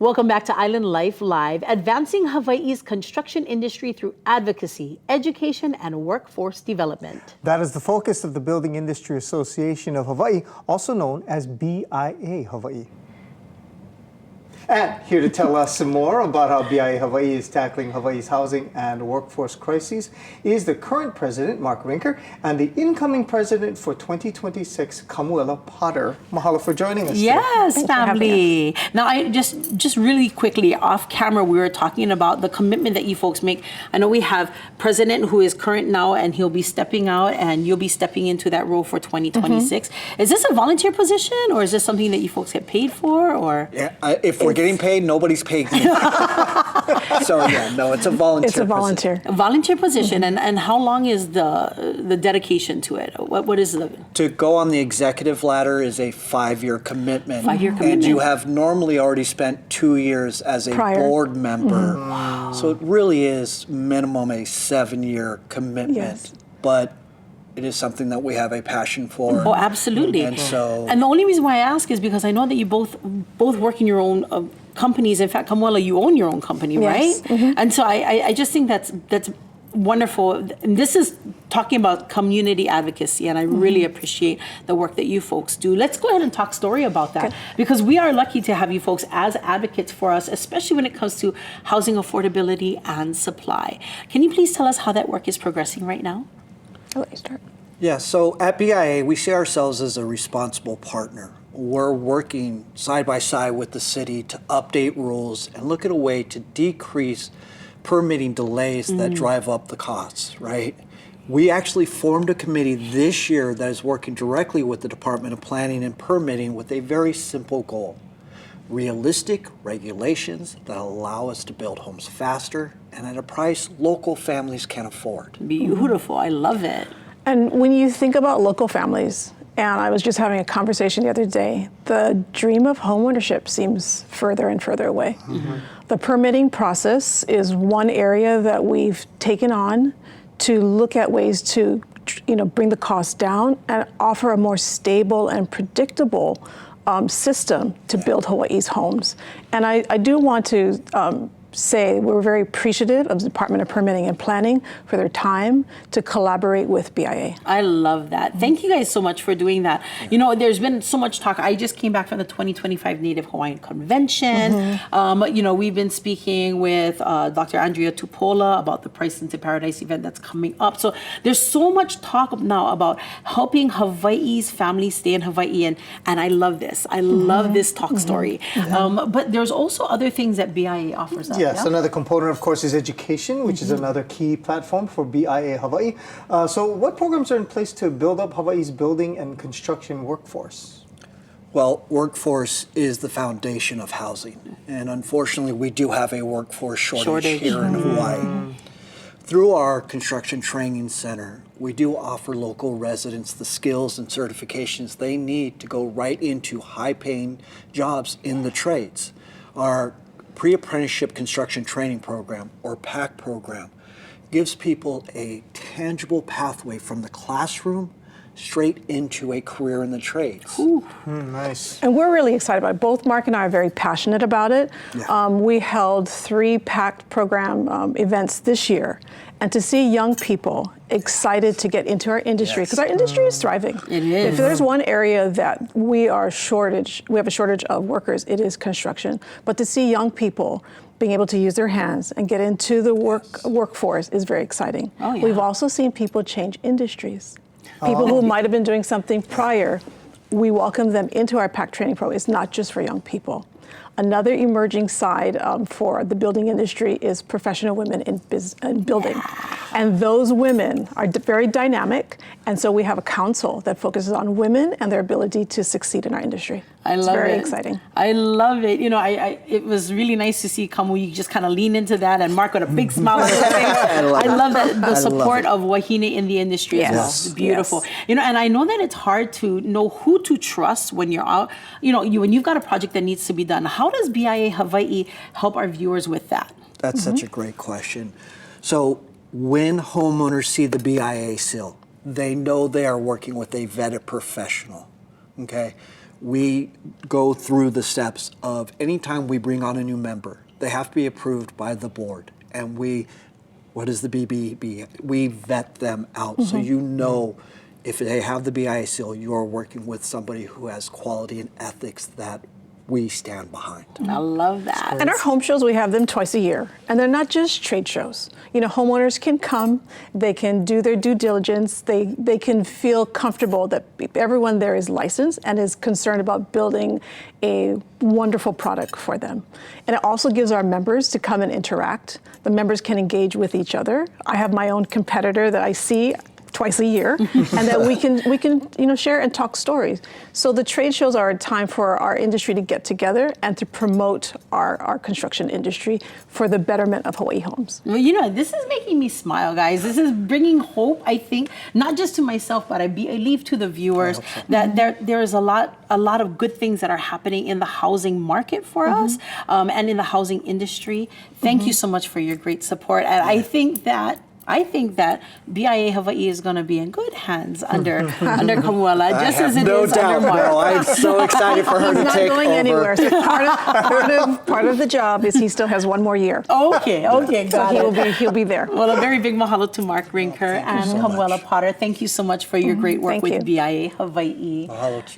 Welcome back to Island Life Live, advancing Hawaii's construction industry through advocacy, education, and workforce development. That is the focus of the Building Industry Association of Hawaii, also known as BIA Hawaii. And here to tell us some more about how BIA Hawaii is tackling Hawaii's housing and workforce crises is the current president, Mark Rinker, and the incoming president for 2026, Kamuela Potter. Mahalo for joining us. Yes, family. Now, I just really quickly, off camera, we were talking about the commitment that you folks make. I know we have president who is current now, and he'll be stepping out, and you'll be stepping into that role for 2026. Is this a volunteer position, or is this something that you folks get paid for, or? Yeah, if we're getting paid, nobody's paid me. So yeah, no, it's a volunteer. It's a volunteer. A volunteer position, and how long is the dedication to it? What is the? To go on the executive ladder is a 5-year commitment. 5-year commitment. And you have normally already spent 2 years as a board member. Wow. So it really is minimum a 7-year commitment. Yes. But it is something that we have a passion for. Oh, absolutely. And so. And the only reason why I ask is because I know that you both work in your own companies. In fact, Kamuela, you own your own company, Yes. right? And so I just think that's wonderful. And this is talking about community advocacy, and I really appreciate the work that you folks do. Let's go ahead and talk story about that, because we are lucky to have you folks as advocates for us, especially when it comes to housing affordability and supply. Can you please tell us how that work is progressing right now? I'll let you start. Yeah, so at BIA, we see ourselves as a responsible partner. We're working side by side with the city to update rules and look at a way to decrease permitting delays that drive up the costs, right? We actually formed a committee this year that is working directly with the Department of Planning and Permitting with a very simple goal: realistic regulations that allow us to build homes faster and at a price local families can afford. Beautiful. I love it. And when you think about local families, and I was just having a conversation the other day, the dream of homeownership seems further and further away. The permitting process is one area that we've taken on to look at ways to, bring the cost down and offer a more stable and predictable system to build Hawaii's homes. And I do want to say we're very appreciative of the Department of Permitting and Planning for their time to collaborate with BIA. I love that. Thank you guys so much for doing that. You know, there's been so much talk. I just came back from the 2025 Native Hawaiian Convention. We've been speaking with Dr. Andrea Tupola about the Price into Paradise event that's coming up. So there's so much talk now about helping Hawaii's families stay in Hawaii, and I love this. I love this talk story. But there's also other things that BIA offers up. Yes, another component, of course, is education, which is another key platform for BIA Hawaii. So what programs are in place to build up Hawaii's building and construction workforce? Well, workforce is the foundation of housing. And unfortunately, we do have a workforce shortage here in Hawaii. Through our construction training center, we do offer local residents the skills and certifications they need to go right into high-paying jobs in the trades. Our Pre-Apprenticeship Construction Training Program, or PAC program, gives people a tangible pathway from the classroom straight into a career in the trades. Nice. And we're really excited about it. Both Mark and I are very passionate about it. Yeah. We held 3 PAC program events this year, and to see young people excited to get into our industry, because our industry is thriving. It is. If there's one area that we have a shortage of workers, it is construction. But to see young people being able to use their hands and get into the workforce is very exciting. Oh, yeah. We've also seen people change industries. People who might have been doing something prior, we welcome them into our PAC training program. It's not just for young people. Another emerging side for the building industry is professional women in building. And those women are very dynamic, and so we have a council that focuses on women and their ability to succeed in our industry. It's very exciting. I love it. You know, it was really nice to see Kamu. You just kind of lean into that, and Mark with a big smile on his face. I love that the support of Wahine in the industry as well. It's beautiful. Yes. You know, and I know that it's hard to know who to trust when you're out. You know, when you've got a project that needs to be done. How does BIA Hawaii help our viewers with that? That's such a great question. So when homeowners see the BIA seal, they know they are working with a vetted professional. Okay. we go through the steps of anytime we bring on a new member, they have to be approved by the board. And what is the BBB? We vet them out so you know if they have the BIA seal, you're working with somebody who has quality and ethics that we stand behind. I love that. And our home shows, we have them twice a year. And they're not just trade shows. You know, homeowners can come, they can do their due diligence, they can feel comfortable that everyone there is licensed and is concerned about building a wonderful product for them. And it also gives our members to come and interact. The members can engage with each other. I have my own competitor that I see twice a year, and that we can share and talk stories. So the trade shows are a time for our industry to get together and to promote our construction industry for the betterment of Hawaii homes. Well, you know, this is making me smile, guys. This is bringing hope, I think, not just to myself, but I believe to the viewers that there is a lot of good things that are happening in the housing market for us and in the housing industry. Thank you so much for your great support. And I think that BIA Hawaii is going to be in good hands under Kamuela, just as it is under Mark. No, I'm so excited for her to He's take not going over. anywhere. So part of the job is he still has one more year. Okay, got it. He'll be there. Well, a very big mahalo to Mark Rinker and so Kamuela much. Potter. Thank you so much for your great work Thank with you. BIA Hawaii. Mahalo to you.